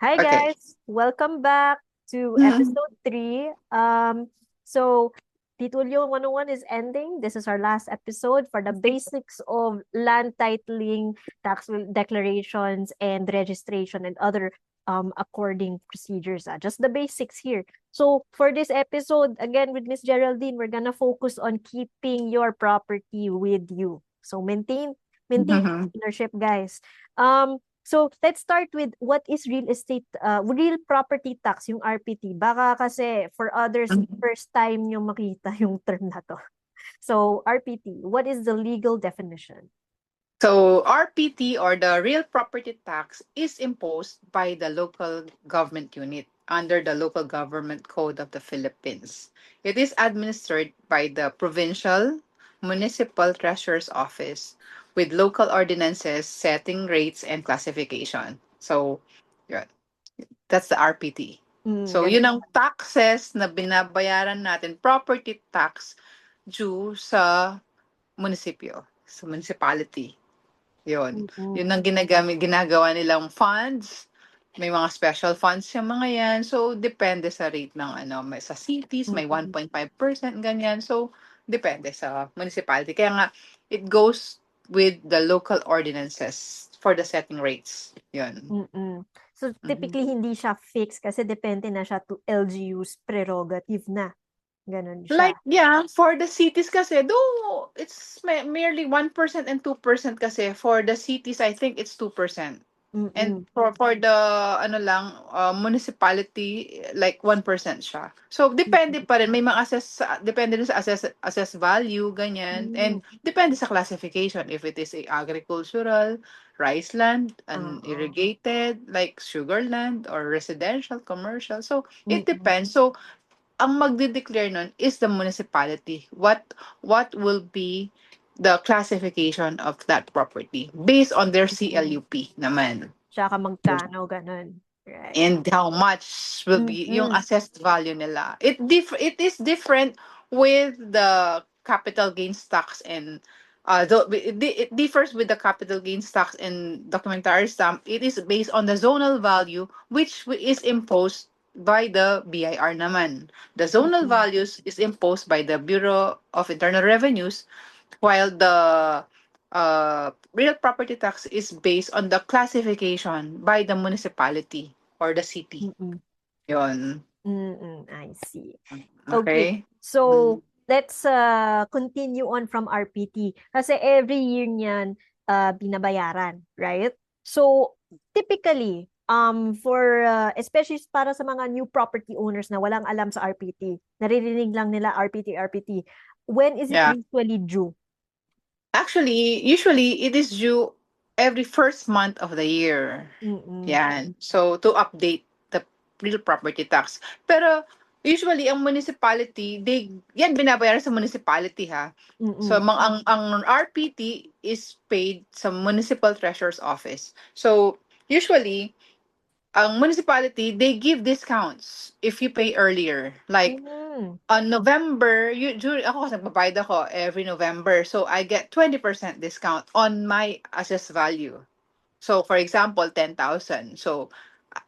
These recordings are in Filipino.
Hi Okay. guys, welcome back to Mhm. episode 3. So Titulyo 101 is ending. This is our last episode for the basics of land titling, declarations, and registration and other according procedures. Just the basics here. So for this episode, again with Miss Geraldine, we're gonna focus on keeping your property with you. So maintain Mhm. ownership, guys. So let's start with what is real property tax, yung RPT. Baka kasi for others, Mhm. first time yung makita yung term na to. So RPT, what is the legal definition? So, RPT or the real property tax is imposed by the local government unit under the Local Government Code of the Philippines. It is administered by the provincial municipal treasurer's office with local ordinances setting rates and classification. So, yeah, that's the RPT. So, Ganun. yun ang taxes na binabayaran natin, property tax due sa munisipyo, sa municipality. Yun. Mm-mm. Yun ang ginagawa nilang funds. May mga special funds yung mga yan. So, depende sa rate ng ano. May, sa cities, may Mm-mm. 1.5% ganyan. So, depende sa municipality. Kaya nga, it goes with the local ordinances for the setting rates. Yun. Mm-mm. So Mhm. typically hindi siya fixed kasi depende na siya to LGU's prerogative na. Ganun siya. Like, yeah, for the cities kasi, though it's merely 1% and 2% kasi, for the cities, I think it's 2%. And Mm-mm. for the ano lang municipality like 1% siya. So depende Mm-mm. pa rin may mga depende rin sa assess value ganyan Mm. and depende sa classification if it is a agricultural, rice land, an Oo. irrigated like sugar land or residential, commercial. So it Mm-mm. depends. So ang magde-declare nun is the municipality. What will be the classification of that property based on their Mm-mm. CLUP naman. Tsaka magkano, ganun. Right. And how much will be yung Mm-mm. assessed value nila. It is different with the capital gains tax and it differs with the capital gains tax and documentary stamp. It is based on the zonal value which is imposed by the BIR naman. The zonal Mm-mm. values is imposed by the Bureau of Internal Revenues while the real property tax is based on the classification by the municipality or the city. Mm-mm. Yon. Mm-mm. I see. Okay. Okay? So, Mm. let's continue on from RPT. Kasi every year niyan binabayaran, right? So, typically, for especially para sa mga new property owners na walang alam sa RPT, naririnig lang nila RPT. When is it Yeah. usually due? Actually, usually it is due every first month of the year. Mm-mm. Yan. So, to update the real property tax. Pero, usually, ang municipality, yan binabayaran sa municipality ha. So, Mm-mm. ang RPT is paid sa municipal treasurer's office. So, usually, ang municipality, they give discounts if you pay earlier. Like, Mm-mm. on November, ako kasi nagbabayad ako every November. So, I get 20% discount on my assessed value. So, for example, 10,000. So,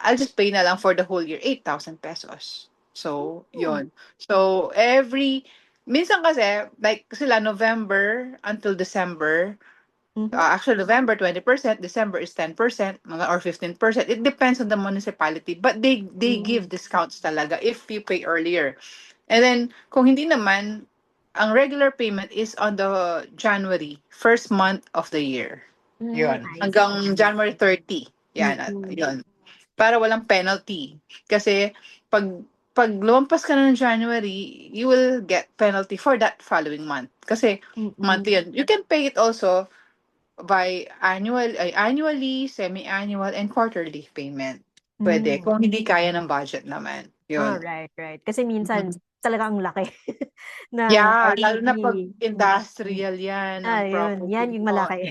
I'll just pay na lang for the whole year, 8,000 pesos. So, Mm-mm. yon. So, minsan kasi, like sila November until December, Mm-hmm. actually November 20%, December is 10%, mga or 15%. It depends on the municipality, but they give Mm-mm. discounts talaga if you pay earlier. And then kung hindi naman, ang regular payment is on the January, first month of the year. Yun. I Hanggang see. January 30. Yan. Mm-mm. Yun. Para walang penalty. Kasi pag pag lumampas ka na ng January, you will get penalty for that following month. Kasi Mm-mm. monthly yan. You can pay it also by annually, semi-annual, and quarterly payment. Pwede. Mm. Kung hindi kaya ng budget naman. Ah, Yun. right. Kasi minsan Mhm. talagang laki ng Yeah, lalo RPT. na pag Mm. industrial yan, ang Ayun, property yan yung mo. malaki.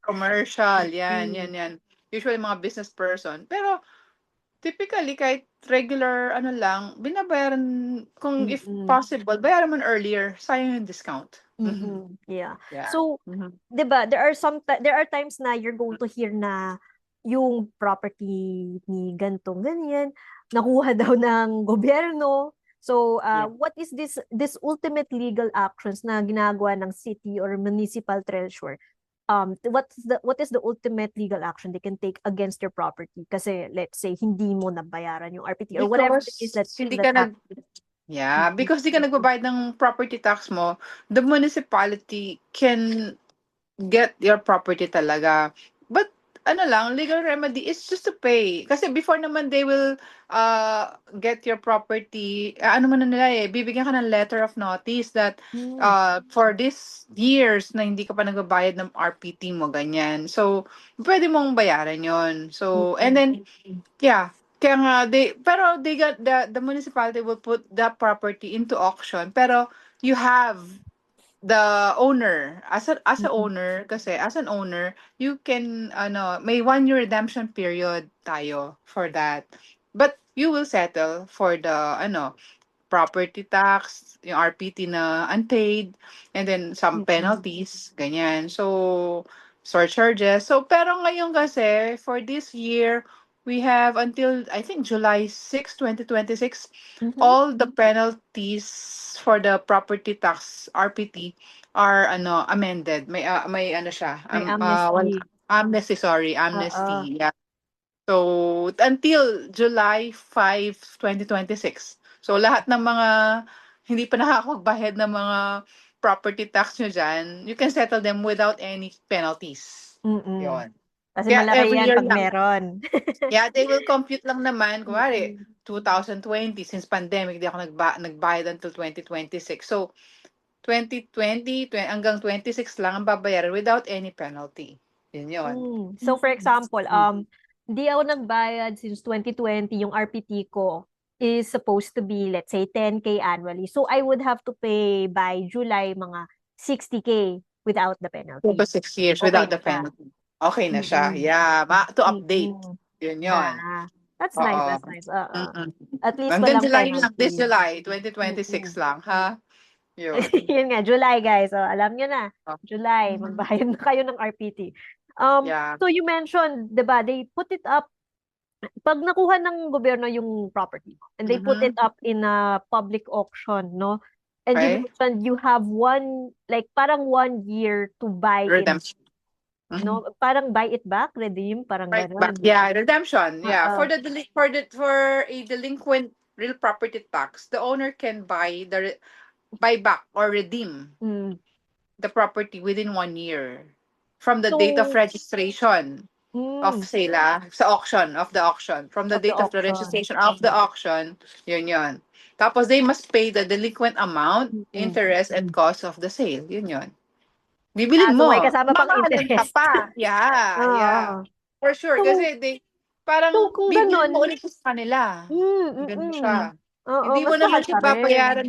Commercial, yan, Mm. yan, yan. Usually mga business person. Pero typically, kahit regular, ano lang, binabayaran, kung if Mm. possible, bayaran mo na earlier. Sayang yung discount. Mhm. Yeah. Yeah. So, Mhm. 'di ba, there are times na you're going to hear na yung property ni gantong ganyan, nakuha daw ng gobyerno. So, Yeah. what is this ultimate legal actions na ginagawa ng city or municipal treasurer? What is the ultimate legal action they can take against your property? Kasi let's say hindi mo nabayaran yung RPT or whatever it is Because hindi that ka nag happened. Yeah, Mm-mm. because di ka nagbabayad ng property tax mo, the municipality can get your property talaga. But ano lang, legal remedy is just to pay. Kasi before naman they will get your property, ano man na nila bibigyan ka ng letter of notice that Mm. for this years na hindi ka pa nagbabayad ng RPT mo, ganyan. So, pwede mong bayaran yon. So, and Mm-mm. then, yeah. Kaya nga, pero they got, the municipality will put that property into auction. Pero, you have the owner as a Mm-mm. owner kasi as an owner you can may 1 year redemption period tayo for that, but you will settle for the property tax, yung RPT na unpaid, and then some Mm-mm. penalties, ganyan. So, surcharges. So, pero ngayon kasi, for this year, we have until, I think, July 6, 2026, Mhm. all the penalties for the property tax, RPT, are, amended. May ano siya, May amnesty. amnesty, sorry, Oo. amnesty. Yeah. So, until July 5, 2026. So, lahat ng mga hindi pa nakakapagbayad ng mga property tax nyo dyan, you can settle them without any penalties. Mm. Yon. Kasi Kaya malaki every yan year pag lang. meron. Yeah, they will compute lang naman. Kunwari, Mm. 2020, since pandemic, di ako nagbayad until 2026. So, 2020 hanggang 26 lang ang babayaran without any penalty. Yun yun. So for example, hindi ako nagbayad since 2020, yung RPT ko is supposed to be, let's say, 10K annually. So I would have to pay by July mga 60K without the 2 to penalty. 6 years Okay without na the siya. penalty. Okay na siya. Mm-mm. Yeah, to update. Mm-mm. Yun yun. That's nice, Oo. that's nice. Oo. Mm-mm. At least Hanggang walang July lang. This penalty. July, 2026 Mm-mm. lang, ha? Yun. Yun nga, July guys. So, alam nyo na. Oh. July, Mhm. magbayad na kayo ng RPT. Yeah. So you mentioned, 'di ba, they put it up pag nakuha ng gobyerno yung property mo and they put it Mm-hmm. up in a public auction, no? And you Okay. mentioned you have like parang 1 year to buy it, Redemption. Mhm. no? Parang buy it back, redeem, parang Right back. ganon. Yeah, redemption. Yeah, Oo. for a delinquent real property tax, the owner can buy back or redeem Mm. the property within 1 year from the date of So, registration of mm, sale, of the auction. From the of the date of the auction. registration of the auction, yun. Tapos they must pay the delinquent amount, Mm-mm. interest, and cost of the sale. Yun. Bibilin So may mo. kasama pang Mamahalan ka interest. pa. Yeah. Oo. For sure. So, Kasi so parang kung bibilin mo ganon, ulit sa kanila. Ganun mm. siya. Oo, Hindi mo mas naman mahal siya pa rin. babayaran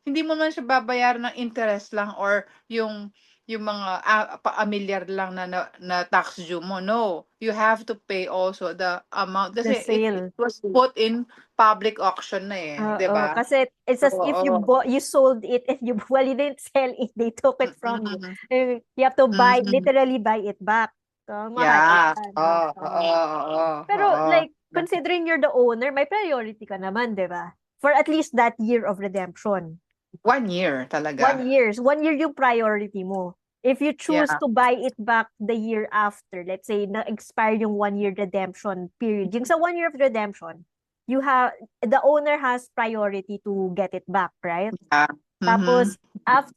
hindi mo naman siya babayaran ng interest lang or yung mga pa-amilyar lang na tax due mo. No, you have to pay also the amount The kasi it sale. was put in public auction na 'di Oo, ba? kasi it's as if you Oo. bought, you sold it and you well, you didn't sell it, they took it from you. Mm-mm. You have to Mm-mm. literally buy it back. So, mahal Yeah. yan. Oo, Oo. oo, Pero oo. like, considering you're the owner, may priority ka naman, di ba? For at least that year of redemption. 1 year talaga. 1 year. 1 year yung priority mo. If you choose Yeah. to buy it back the year after, let's say, na-expire yung 1 year redemption period. Yung sa 1 year of redemption, the owner has priority to get it back, right? Yeah. Mm-hmm. Tapos,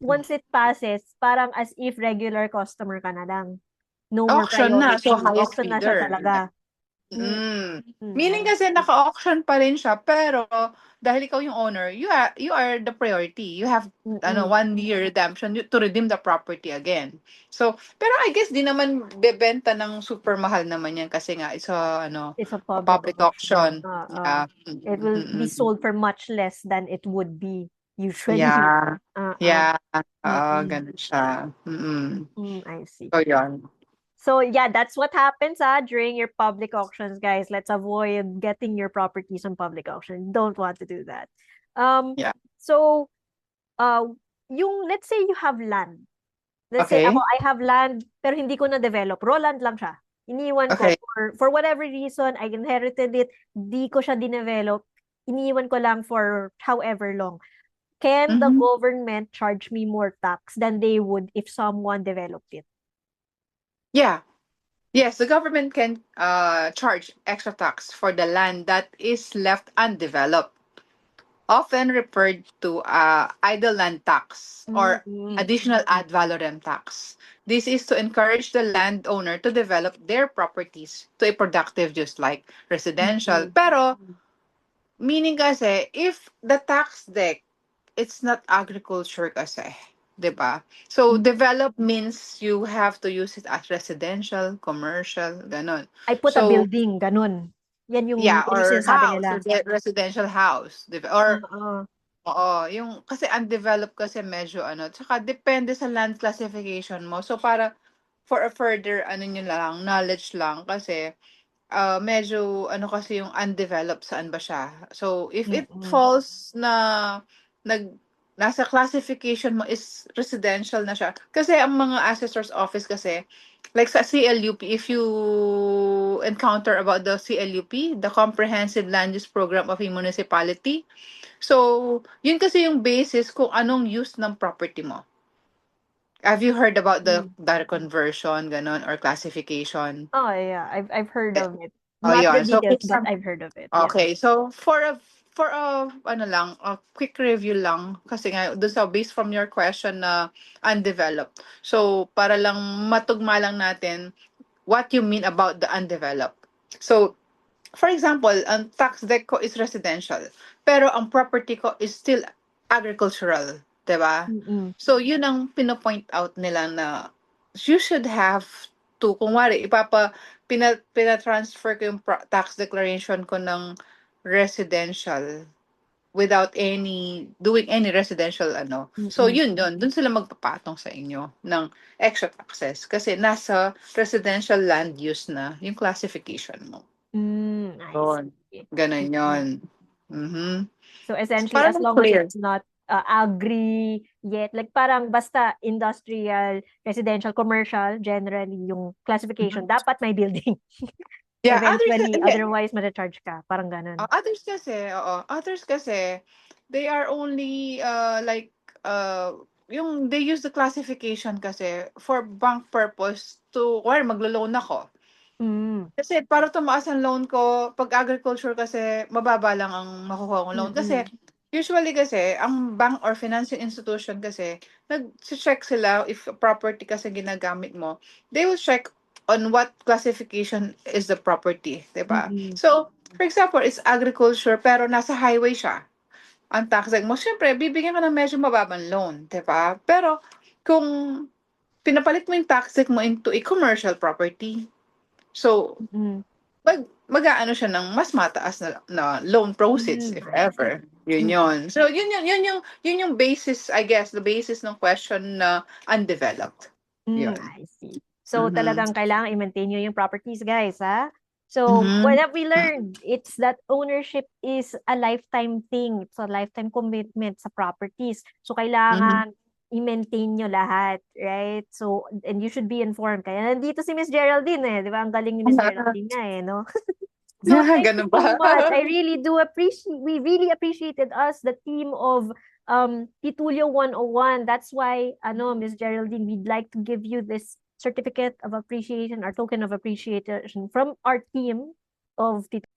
once it passes, parang as if regular customer ka na lang. No more Auction na, so priority. highest Auction na siya bidder. talaga. Mm, Mm. Meaning mm, kasi naka-auction pa rin siya, pero dahil ikaw yung owner, you are the priority. You have mm. 1 year redemption to redeem the property again. So, pero I guess di naman bebenta ng super mahal naman yan kasi nga it's It's a a public public auction. auction. Yeah. It will be Mm-mm. sold for much less than it would be usually. Yeah. Uh-uh. Yeah. Mm-mm. Ganun siya. Mm-mm. I see. So, yun. So yeah, that's what happens during your public auctions, guys. Let's avoid getting your properties on public auction. Don't want to do that. Yeah. So uh let's say you have land. Let's say ako Okay. I have land pero hindi ko na develop. Raw land lang siya. Iniwan ko Okay. for whatever reason, I inherited it, di ko siya dinevelop, iniwan ko lang for however long. Can the Mhm. government charge me more tax than they would if someone developed it? Yeah. Yes, the government can charge extra tax for the land that is left undeveloped, often referred to idle land tax or Mm-mm. additional ad valorem tax. This is to encourage the landowner to develop their properties to a productive use like residential. Mm-mm. Pero, meaning kasi, if the tax deck, it's not agriculture kasi. 'Di ba? So, Mm. develop means you have to use it as residential, commercial, ganon. I put a So, building, ganun. yeah, Yan yung or sinasabi house, nila. residential house, 'di ba? Or Oo. oo, yung kasi undeveloped kasi medyo ano, tsaka depende sa land classification mo. So para for a further ano nyo lang, knowledge lang kasi medyo ano kasi yung undeveloped saan ba siya. So if it Mm-mm. falls na nag nasa classification mo is residential na siya. Kasi ang mga assessor's office kasi like sa CLUP, if you encounter about the CLUP, the Comprehensive Land Use Program of a Municipality, so, yun kasi yung basis kung anong use ng property mo. Have you heard about the Mm. data conversion, ganon, or classification? Oh, yeah. I've heard Eh, of it. oh, Not the yun. So, details, but I've heard of it. Yeah. okay. So, for a ano lang, a quick review lang kasi nga doon sa based from your question na undeveloped. So, para lang matugma lang natin what you mean about the undeveloped. So, for example, ang tax deck ko is residential, pero ang property ko is still agricultural, 'di ba? Mm-mm. So, yun ang pino-point out nila na you should have to, kung wari, pina-transfer ko yung tax declaration ko ng residential without doing any residential ano. So, Mm-mm. yun dun sila magpapatong sa inyo ng extra taxes kasi nasa residential land use na yung classification mo. I Yun. see. Ganun Mm-mm. yun. Mhm. So essentially, Para as lang long as clear. it's not agri yet, like parang basta industrial, residential, commercial, generally yung classification, Mhm. dapat may building. Yeah, others Eventually, hindi. otherwise ma-charge ka. Parang ganun. Others kasi, they are only, like, yung they use the classification kasi for bank purpose to, or maglo-loan ako. Mm. Kasi para tumaas ang loan ko, pag agriculture kasi, mababa lang ang makukuha kong loan. Kasi, Mm-mm. usually kasi, ang bank or financial institution kasi, nag-check sila if property kasi ginagamit mo, they will check on what classification is the property, 'di ba? Mm-mm. So, for example, it's agriculture pero nasa highway siya. Ang tax rate mo, syempre, bibigyan ka ng medyo mababang loan, 'di ba? Pero, kung pinapalit mo yung tax rate mo into a commercial property, so, Mm-mm. mag-aano siya ng mas mataas na loan proceeds if I see. ever. Yun Mm. yun. So yun yung basis, I guess, the basis ng question na undeveloped. Yun. I see. So Mhm. talagang kailangan i-maintain nyo yung properties, guys, ha? So what Mhm. have we learned? It's that ownership is a lifetime thing. It's a lifetime commitment sa properties. So Mhm. kailangan i-maintain nyo lahat, right? So, and you should be informed. Kaya nandito si Miss Geraldine eh, di ba? Ang galing ni Miss Geraldine nga eh, no? So thank you Ganun so ba? much. I really do appreciate, we really appreciated us, the team of Titulio 101. That's why, Miss Geraldine, we'd like to give you this certificate of appreciation or token of appreciation from our team of Titulio.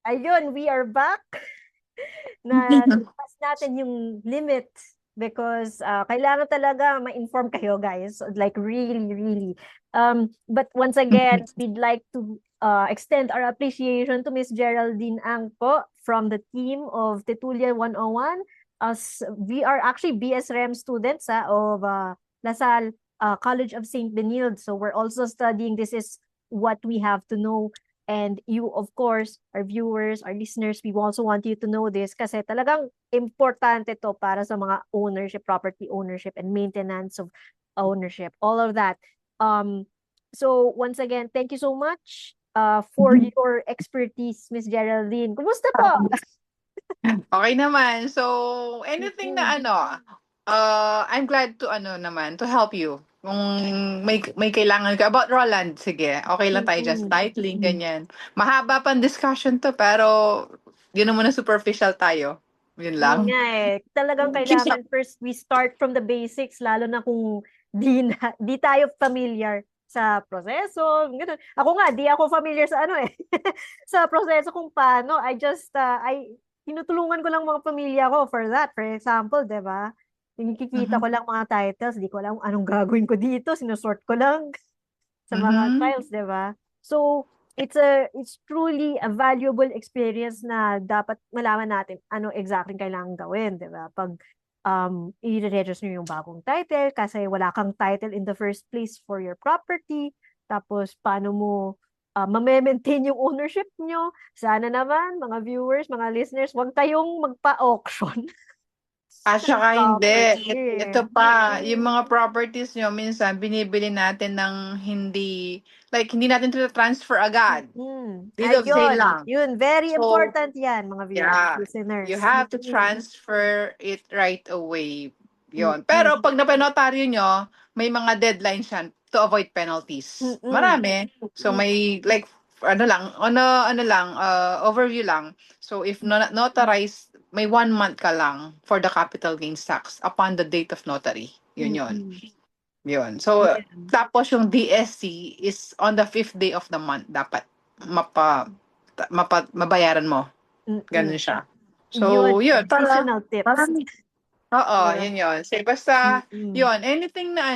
Ayun, we are back. Na pass natin yung limit because kailangan talaga ma-inform kayo, guys, like really really but once again we'd like to extend our appreciation to Miss Geraldine Ang po from the team of Tetulia 101. As we are actually BSREM students of LaSalle College of St. Benilde, so we're also studying. This is what we have to know. And you, of course, our viewers, our listeners, we also want you to know this kasi talagang importante to para sa mga ownership, property ownership, and maintenance of ownership, all of that. So once again, thank you so much for your expertise, Miss Geraldine. Kumusta po? Okay naman. So, anything na Mm-mm. ano, I'm glad to ano naman, to help you. Kung may kailangan ka about Roland, sige, okay lang tayo just Mm-mm. titling, ganyan. Mahaba pang discussion 'to, pero yun na muna superficial tayo. Yun Yun lang. nga eh. Talagang Kisa kailangan first we start from the basics, lalo na kung di tayo familiar sa proseso, ganun. Ako nga, di ako familiar sa ano eh, sa proseso kung paano. Tinutulungan ko lang mga pamilya ko for that. For example, di ba? Nakikita mhm, ko lang mga titles, di ko alam anong gagawin ko dito, sinusort ko lang sa mga mhm. files, 'di ba? So, it's truly a valuable experience na dapat malaman natin ano exactly kailangan gawin, 'di ba? Pag i-register nyo yung bagong title kasi wala kang title in the first place for your property, tapos paano mo ma-maintain yung ownership nyo. Sana naman, mga viewers, mga listeners, huwag kayong magpa-auction At ng saka hindi. property. Ito pa, yung mga properties nyo, minsan binibili natin ng hindi, like, hindi natin transfer agad. Mm. Deed of sale Ayun. lang. Yun. Very So, important yan, mga viewers, yeah, you listeners. have to Mm-mm. transfer it right away. Yon. Mm-mm. Pero pag napanotaryo nyo, may mga deadlines yan to avoid penalties. Mm-mm. Marami. So may like overview lang. So if notarized, may 1 month ka lang for the capital gains tax upon the date of notary. Yun yun. Mm-mm. Yun. So Yan. tapos yung DSC is on the fifth day of the month dapat mabayaran mo. Mm-mm. Ganun siya. Yun. So, yun, Additional tips. parang, oo, Yeah. yun yun. So, basta, Mm-mm. yun, anything na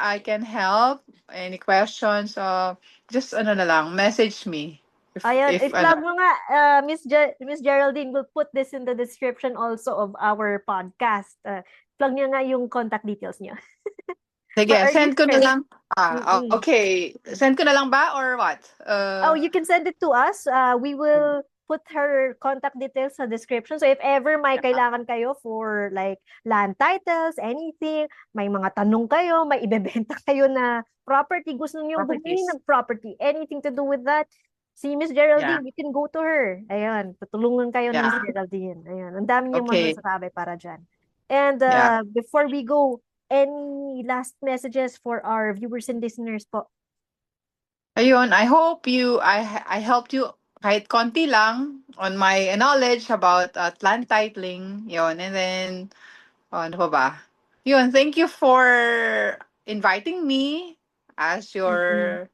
I can help, any questions, just na lang, message me. Ayan, If i-plug mo nga, Miss Geraldine will put this in the description also of our podcast. Plug niya nga yung contact details niya sige, for our send ko na listeners. lang. Mm-mm. Okay. Send ko na lang ba or what? Oh, you can send it to us. We will put her contact details sa description. So if ever may Yeah, kailangan kayo for like land titles, anything, may mga tanong kayo, may ibebenta kayo na property, gusto niyo bumili properties. ng property, anything to do with that, si Miss Yeah, Geraldine, you can go to her. Ayun, tutulungan kayo ni Miss yeah. Geraldine. Ayun, ang dami niyang Okay. masasabi para dyan. And Yeah. before we go, any last messages for our viewers and listeners po? Ayun, I helped you kahit konti lang on my knowledge about land titling. Yun, and then, ano pa ba? Yun, thank you for inviting me as Mm-mm. your,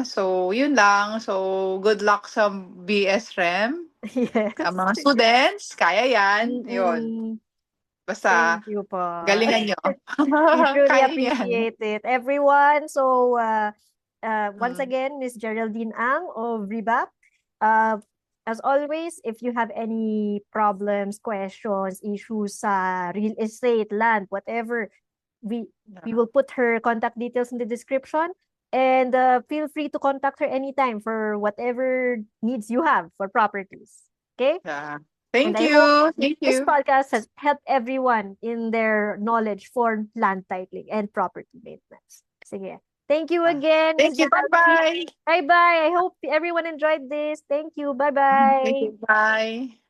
so yun lang. So, good luck sa BS REM. Ang Yes. mga students, kaya yan. Yun, Mm-mm. basta Thank you po. galingan nyo. We truly Kaya yan. appreciate it, everyone. So, once Mm. again, Miss Geraldine Ang of Rebap. Uh, as always, if you have any problems, questions, issues sa real estate, land, whatever, we we will put her contact details in the description. And feel free to contact her anytime for whatever needs you have for properties. Okay? Yeah. And Thank I hope you. Thank this you. podcast has helped everyone in their knowledge for land titling and property maintenance. Sige. Thank you again, Miss Thank you. Geraldine. Bye-bye. Bye-bye. I hope everyone enjoyed this. Thank you. Thank Bye-bye. you. Bye.